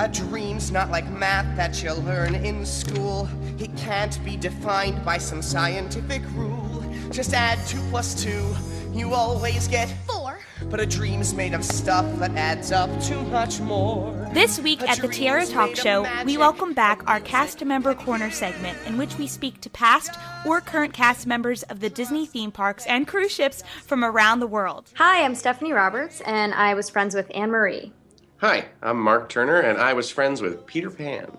A dream's not like math that you learn in school. It can't be defined by some scientific rule. Just add 2 + 2, you always get 4. But a dream's made of stuff that adds up to much more. This week at the Tiara Talk Show, we welcome back our Cast Member Corner segment, in which we speak to past or current cast members of the Disney theme parks and cruise ships from around the world. Hi, I'm Stephanie Roberts, and I was friends with Anne-Marie. Hi, I'm Mark Turner, and I was friends with Peter Pan.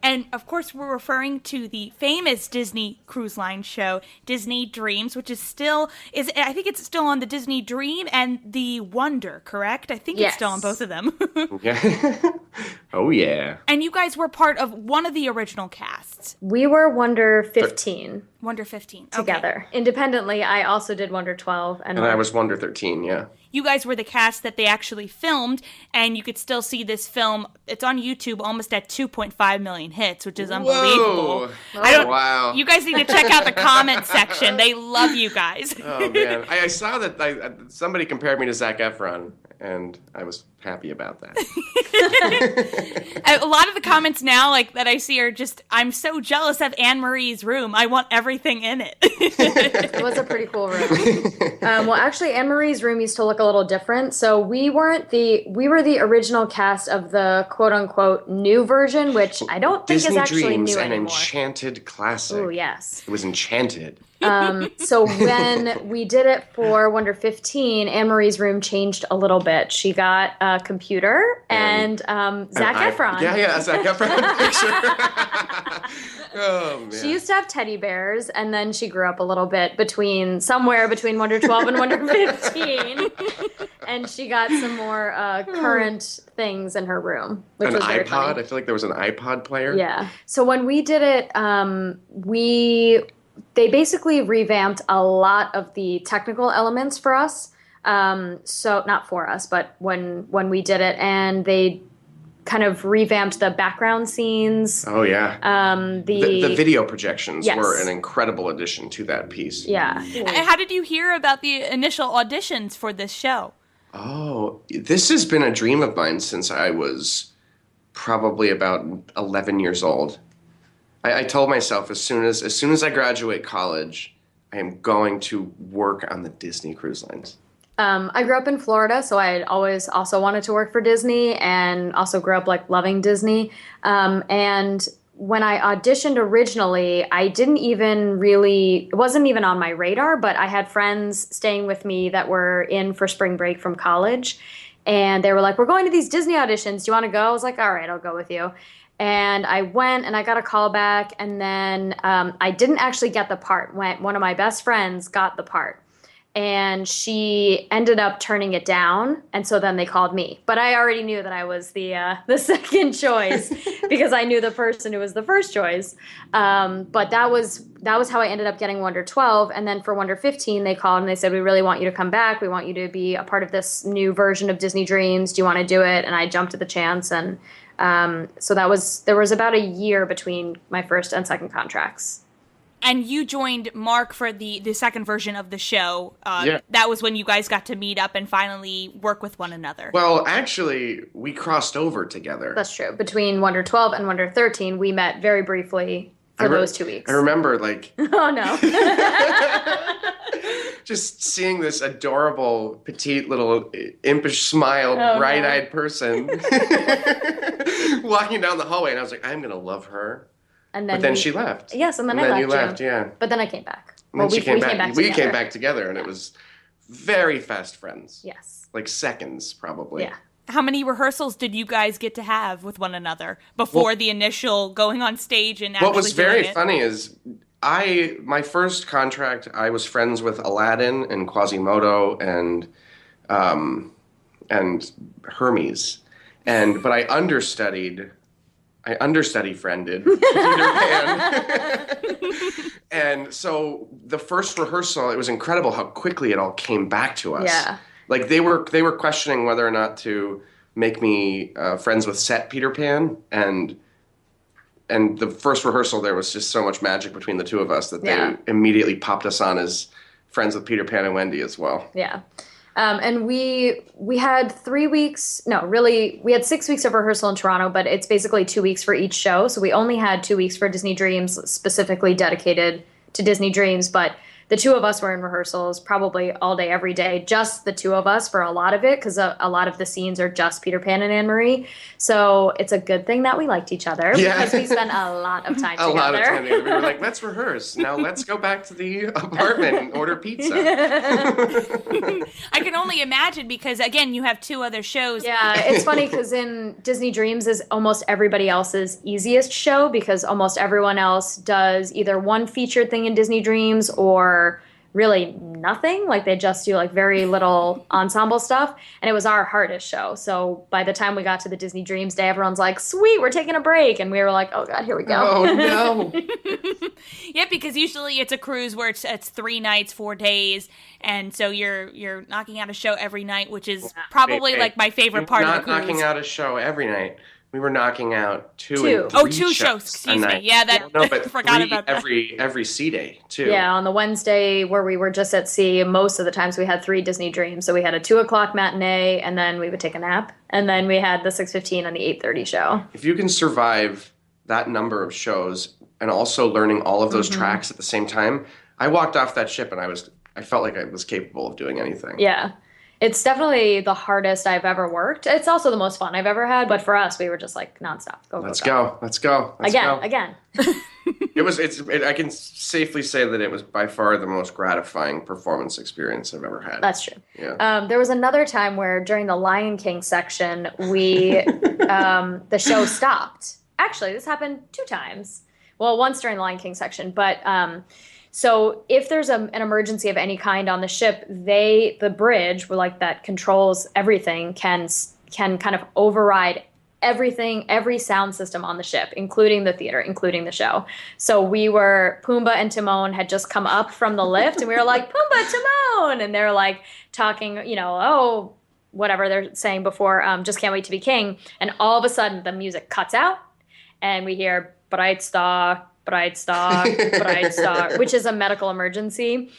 And, of course, we're referring to the famous Disney Cruise Line show, Disney Dreams, which I think it's still on the Disney Dream and the Wonder, correct? I think It's still on both of them. Yeah. Oh, yeah. And you guys were part of one of the original casts. We were Wonder 15. Wonder 15. Together. Okay. Independently, I also did Wonder 12. And I was Wonder 13, yeah. You guys were the cast that they actually filmed, and you could still see this film. It's on YouTube almost at 2.5 million hits, which is unbelievable. Whoa. Wow. You guys need to check out the comment section. They love you guys. Oh, man. I saw that somebody compared me to Zac Efron, and I was happy about that. A lot of the comments now that I see are just, I'm so jealous of Anne-Marie's room. I want everything in it. It was a pretty cool room. Well, actually, Anne-Marie's room used to look a little different. So we were the original cast of the quote-unquote new version, which I don't think is actually Disney Dreams new and anymore. Enchanted Classic. Oh, yes. It was Enchanted. So when we did it for Wonder 15, Anne-Marie's room changed a little bit. She got a computer and Zac Efron. Yeah, Zac Efron picture. Oh, man. She used to have teddy bears, and then she grew up a little bit somewhere between Wonder 12 and Wonder 15. And she got some more current things in her room, which was very iPod? funny. I feel like there was an iPod player. Yeah. So when we did it, they basically revamped a lot of the technical elements for us. So not for us, but when we did it, and they kind of revamped the background scenes. Oh, yeah. The video projections Yes. were an incredible addition to that piece. Yeah. How did you hear about the initial auditions for this show? Oh, this has been a dream of mine since I was probably about 11 years old. I told myself as soon as I graduate college, I am going to work on the Disney cruise lines. I grew up in Florida, so I had always also wanted to work for Disney, and also grew up loving Disney. And when I auditioned originally, it wasn't even on my radar, but I had friends staying with me that were in for spring break from college, and they were like, "We're going to these Disney auditions. Do you want to go?" I was like, "All right, I'll go with you." And I went, and I got a call back, and then I didn't actually get the part. One of my best friends got the part, and she ended up turning it down, and so then they called me. But I already knew that I was the second choice because I knew the person who was the first choice. But that was how I ended up getting Wonder 12, and then for Wonder 15, they called and they said, "We really want you to come back. We want you to be a part of this new version of Disney Dreams. Do you want to do it?" And I jumped at the chance, and so there was about a year between my first and second contracts. And you joined Mark for the second version of the show. Yeah. That was when you guys got to meet up and finally work with one another. Well, actually, we crossed over together. That's true. Between Wonder 12 and Wonder 13, we met very briefly for those 2 weeks. I remember, Oh, no. just seeing this adorable, petite, little, impish smiled, bright-eyed person walking down the hallway, and I was like, I'm going to love her. But then she left. Yes, and then I left. you left, yeah. But then I came back. Well, we came back together. We came back together, and it was very fast friends. Yes. Seconds, probably. Yeah. How many rehearsals did you guys get to have with one another before the initial going on stage and actually What was very doing it? funny is my first contract, I was friends with Aladdin and Quasimodo and Hermes, but I understudy-friended Peter Pan. And so the first rehearsal, it was incredible how quickly it all came back to us. Yeah. They were questioning whether or not to make me friends with set Peter Pan, and the first rehearsal there was just so much magic between the two of us that they immediately popped us on as friends with Peter Pan and Wendy as well. Yeah. And we had 3 weeks, no, really, we had 6 weeks of rehearsal in Toronto, but it's basically 2 weeks for each show. So we only had 2 weeks for Disney Dreams, specifically dedicated to Disney Dreams. But the two of us were in rehearsals probably all day, every day, just the two of us for a lot of it, because a lot of the scenes are just Peter Pan and Anne-Marie. So it's a good thing that we liked each other because we spent a lot of time together. A lot of time together. We were like, let's rehearse. Now let's go back to the apartment and order pizza. I can only imagine because, again, you have two other shows. Yeah, it's funny because in Disney Dreams is almost everybody else's easiest show because almost everyone else does either one featured thing in Disney Dreams or really nothing. Like they just do like very little ensemble stuff. And it was our hardest show. So by the time we got to the Disney Dreams Day, everyone's like, sweet, we're taking a break. And we were like, oh God, here we go. Oh no. Yeah, because usually it's a cruise where it's 3 nights, 4 days. And so you're knocking out a show every night, which is probably like my favorite part of the cruise. Not knocking out a show every night. We were knocking out two shows. Excuse me. Yeah, but forgot about that. Every sea day too. Yeah, on the Wednesday where we were just at sea, most of the times we had 3 Disney Dreams. So we had a 2:00 matinee, and then we would take a nap, and then we had the 6:15 and the 8:30 show. If you can survive that number of shows and also learning all of those tracks at the same time, I walked off that ship and I felt like I was capable of doing anything. Yeah. It's definitely the hardest I've ever worked. It's also the most fun I've ever had. But for us, we were just like nonstop. Let's go. Again. I can safely say that it was by far the most gratifying performance experience I've ever had. That's true. Yeah. There was another time where during the Lion King section, the show stopped. Actually, this happened 2 times. Well, once during the Lion King section, but so if there's an emergency of any kind on the ship, the bridge, like that controls everything, can kind of override everything, every sound system on the ship, including the theater, including the show. So Pumbaa and Timon had just come up from the lift, and we were like, Pumbaa, Timon! And they're like talking, oh, whatever they're saying before, just can't wait to be king. And all of a sudden, the music cuts out, and we hear, Bright Star, Bright Star, Bright Star, which is a medical emergency.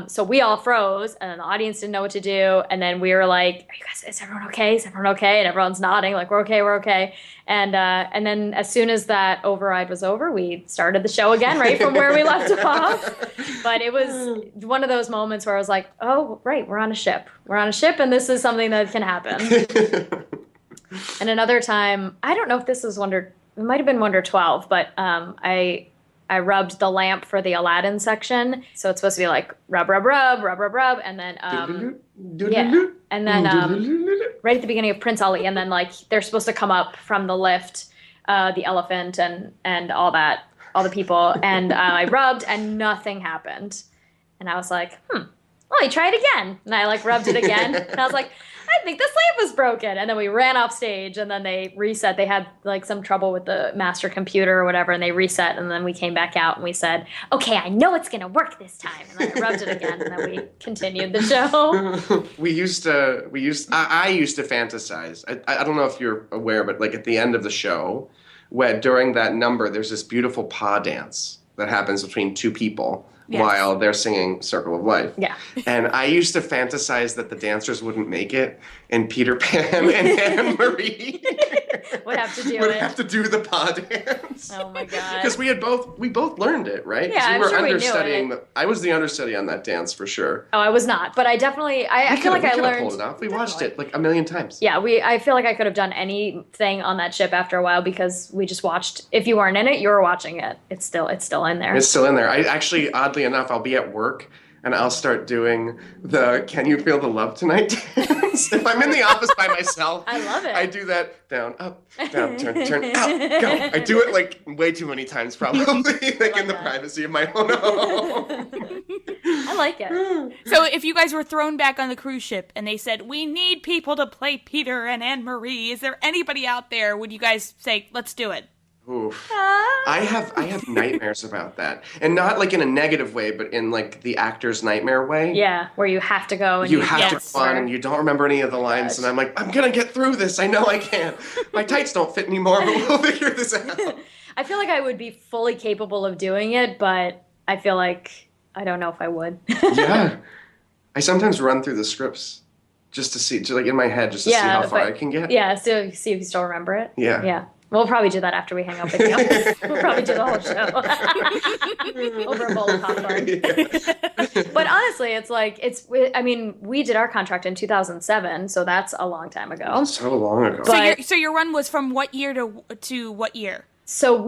So we all froze, and then the audience didn't know what to do. And then we were like, is everyone okay? Is everyone okay? And everyone's nodding, like, we're okay. And then as soon as that override was over, we started the show again, right from where we left off. But it was one of those moments where I was like, oh, right, we're on a ship. We're on a ship, and this is something that can happen. And another time, I don't know if this was it might have been Wonder 12, but I rubbed the lamp for the Aladdin section. So it's supposed to be like rub, and then and then right at the beginning of Prince Ali, and then like they're supposed to come up from the lift, the elephant and all the people, and I rubbed and nothing happened, and I was like, well, you try it again, and I like rubbed it again, and I was like, I think this lamp was broken. And then we ran off stage, and then they reset. They had like some trouble with the master computer or whatever, and they reset. And then we came back out and we said, okay, I know it's going to work this time. And then I rubbed it again, and then we continued the show. I used to fantasize. I don't know if you're aware, but like at the end of the show, during that number, there's this beautiful paw dance that happens between 2 people. Yes. While they're singing Circle of Life. Yeah. And I used to fantasize that the dancers wouldn't make it, and Peter Pan and Anne-Marie would have to do the paw dance. Oh my God. Because we both learned it, right? Yeah, I'm sure we knew it. I was the understudy on that dance for sure. Oh, I was not, but I definitely I feel like I learned. Pulled it off. We watched it like a million times. Yeah, I feel like I could have done anything on that ship after a while because we just watched. If you weren't in it, you were watching it. It's still in there. It's still in there. I actually, oddly enough, I'll be at work and I'll start doing the "Can You Feel the Love Tonight" dance. If I'm in the office by myself, I love it. I do that down, up, down, turn, out, go. I do it like way too many times, probably, like in the privacy of my own home. I like it. So if you guys were thrown back on the cruise ship and they said, we need people to play Peter and Anne-Marie, is there anybody out there, would you guys say, let's do it? Oof. I have nightmares about that, and not like in a negative way, but in like the actor's nightmare way. Yeah, where you have to go and you have to go on, and you don't remember any of the lines, and I'm like, I'm gonna get through this. I know I can. My tights don't fit anymore, but we'll figure this out. I feel like I would be fully capable of doing it, but I feel like I don't know if I would. Yeah, I sometimes run through the scripts just to see, like in my head, just to see how far I can get. Yeah, so see if you still remember it. Yeah. Yeah. We'll probably do that after we hang out with you. We'll probably do the whole show over a bowl of popcorn. But honestly, it's like, I mean, we did our contract in 2007, so that's a long time ago. So long ago. So your run was from what year to what year? So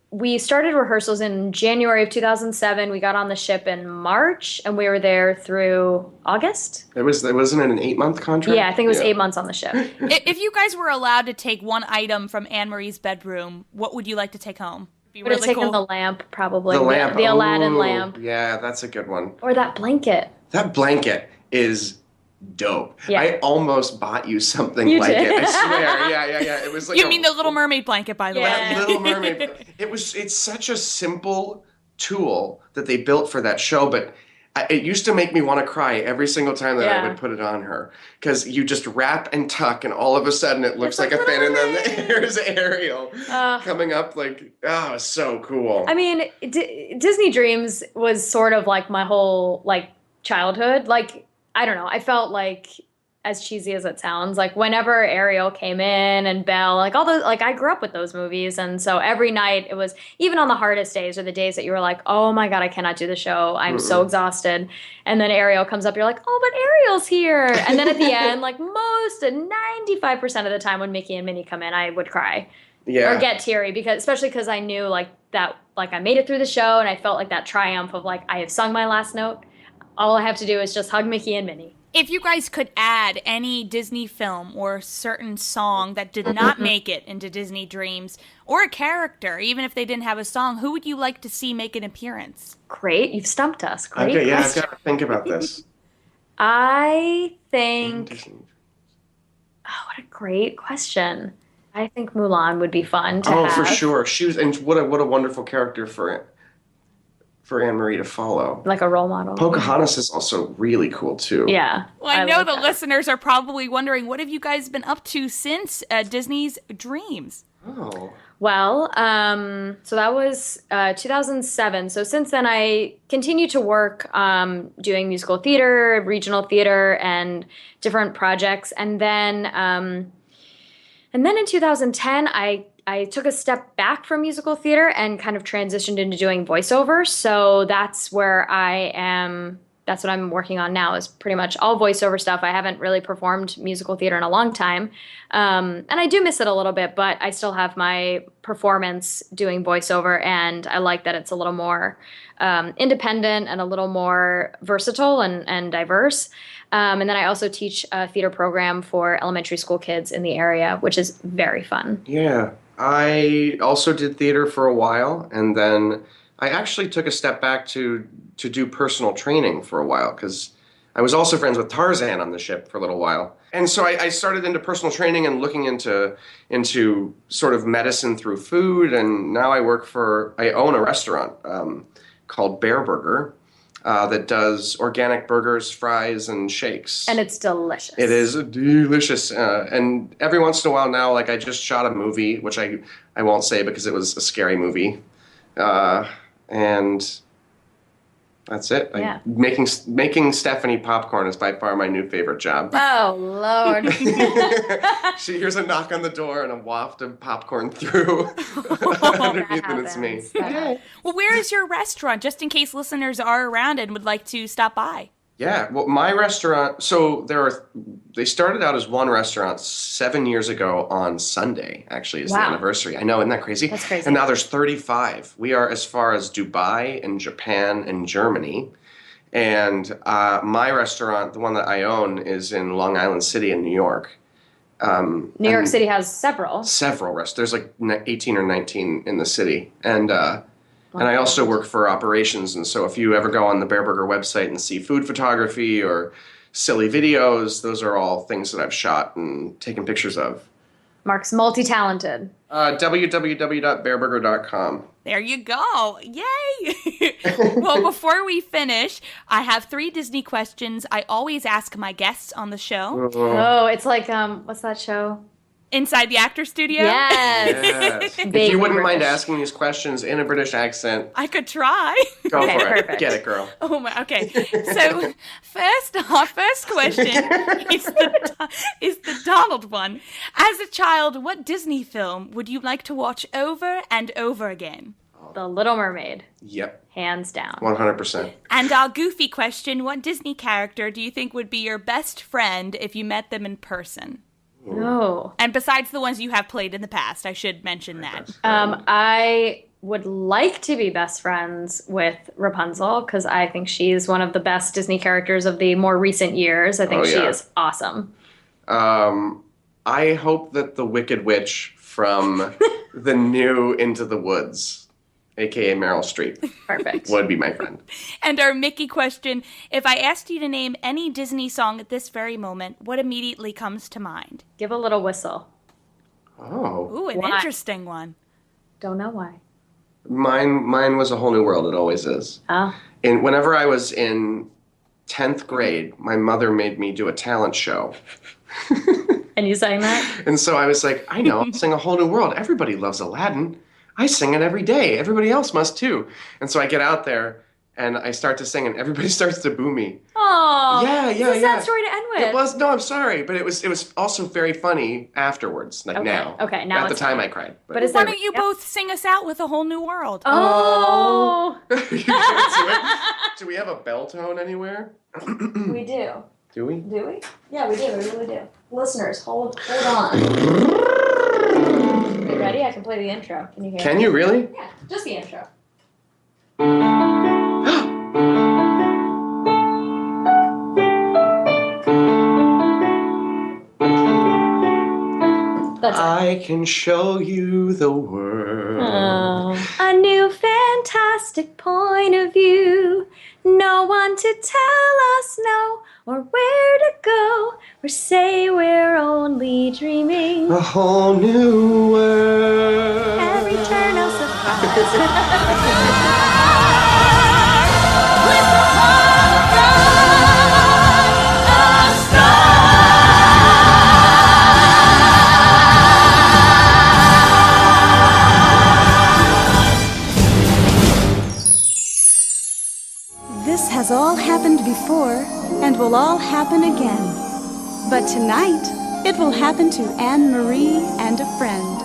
we started rehearsals in January of 2007. We got on the ship in March, and we were there through August. Wasn't it an 8-month contract? Yeah, I think it was 8 months on the ship. If you guys were allowed to take one item from Anne-Marie's bedroom, what would you like to take home? I would have taken the lamp, probably. The lamp. The Aladdin lamp. Yeah, that's a good one. Or that blanket. That blanket is dope. Yeah. I almost bought you something like did? it. I swear. Yeah. It was like You mean the Little Mermaid blanket, by the way. That Little Mermaid. It's such a simple tool that they built for that show, but it used to make me want to cry every single time that I would put it on her, because you just wrap and tuck, and all of a sudden it looks like a fin, and then there's Ariel coming up. Like, it's so cool. I mean, Disney Dreams was sort of like my whole like childhood. Like, I don't know. I felt like, as cheesy as it sounds, like whenever Ariel came in and Belle, like all those, like I grew up with those movies. And so every night it was, even on the hardest days or the days that you were like, oh my God, I cannot do the show. I'm so exhausted. And then Ariel comes up, you're like, oh, but Ariel's here. And then at the end, like 95% of the time when Mickey and Minnie come in, I would cry. Yeah. Or get teary, especially because I knew like that, like I made it through the show, and I felt like that triumph of like, I have sung my last note. All I have to do is just hug Mickey and Minnie. If you guys could add any Disney film or certain song that did not make it into Disney Dreams, or a character, even if they didn't have a song, who would you like to see make an appearance? Great. You've stumped us. Great Okay, yeah, question. I've got to think about this. I think... Oh, what a great question. I think Mulan would be fun to have. Oh, for sure. And what a wonderful character for Anne-Marie to follow. Like a role model. Pocahontas is also really cool, too. Yeah. Well, I know like the that. listeners are probably wondering, what have you guys been up to since Disney's Dreams? Oh. Well, so that was 2007. So since then, I continue to work doing musical theater, regional theater, and different projects. And then in 2010, I took a step back from musical theater and kind of transitioned into doing voiceover. So that's where I am. That's what I'm working on now, is pretty much all voiceover stuff. I haven't really performed musical theater in a long time. And I do miss it a little bit, but I still have my performance doing voiceover, and I like that it's a little more independent and a little more versatile and diverse. And then I also teach a theater program for elementary school kids in the area, which is very fun. Yeah. I also did theater for a while, and then I actually took a step back to do personal training for a while, because I was also friends with Tarzan on the ship for a little while. And so I started into personal training and looking into sort of medicine through food, and now I own a restaurant called Bear Burger that does organic burgers, fries, and shakes. And it's delicious. It is delicious. And every once in a while now, like I just shot a movie, which I won't say because it was a scary movie. And that's it. Yeah. Making Stephanie popcorn is by far my new favorite job. Oh, Lord. She hears a knock on the door and a waft of popcorn through underneath, and it's me. Well, where is your restaurant, just in case listeners are around and would like to stop by? Yeah, well, my restaurant, so they started out as one restaurant 7 years ago on Sunday, actually, is the anniversary. I know, isn't that crazy? That's crazy. And now there's 35. We are as far as Dubai and Japan and Germany. And my restaurant, the one that I own, is in Long Island City in New York. New York City has several. Several restaurants. There's like 18 or 19 in the city. And I also work for operations, and so if you ever go on the Bear Burger website and see food photography or silly videos, those are all things that I've shot and taken pictures of. Mark's multi-talented. www.bearburger.com. There you go. Yay! Well, before we finish, I have 3 Disney questions I always ask my guests on the show. Oh, it's like, what's that show? Inside the actor studio? Yes. Yes. If Vaguely you wouldn't mind British. asking these questions in a British accent, I could try. go Okay, for it. perfect. Get it, girl. Oh my, okay. So our first question is the Donald one. As a child, what Disney film would you like to watch over and over again? The Little Mermaid, Yep. hands down. 100%. And our goofy question, what Disney character do you think would be your best friend if you met them in person? No. And besides the ones you have played in the past, I should mention that. I would like to be best friends with Rapunzel because I think she's one of the best Disney characters of the more recent years. I think she is awesome. I hope that the Wicked Witch from the new Into the Woods, a.k.a. Meryl Streep, Perfect. would be my friend. And our Mickey question, if I asked you to name any Disney song at this very moment, what immediately comes to mind? Give a little whistle. Oh. Ooh, an Why? interesting one. Don't know why. Mine was A Whole New World. It always is. Oh. And whenever I was in 10th grade, my mother made me do a talent show. And you sang that? And so I was like, I know, I'll sing A Whole New World. Everybody loves Aladdin. I sing it every day. Everybody else must too. And so I get out there and I start to sing and everybody starts to boo me. Oh. Yeah. It's a sad story to end with. It was, no, I'm sorry. But it was also very funny afterwards, like now. Okay, now At the it's time funny. I cried. But is Why there- don't you both sing us out with A Whole New World? Oh. You can't do it? Do we have a bell tone anywhere? We do. Do we? Do we? Yeah, we do. We really do. Listeners, hold on. You ready? I can play the intro. Can you hear Can it? you really? Yeah, just the intro. That's it. I can show you the world. A new fantastic point of view. No one to tell us no or where to go or say we're only dreaming. A whole new world. Every turn of surprise. This has all happened before and will all happen again. But tonight, it will happen to Anne Marie and a friend.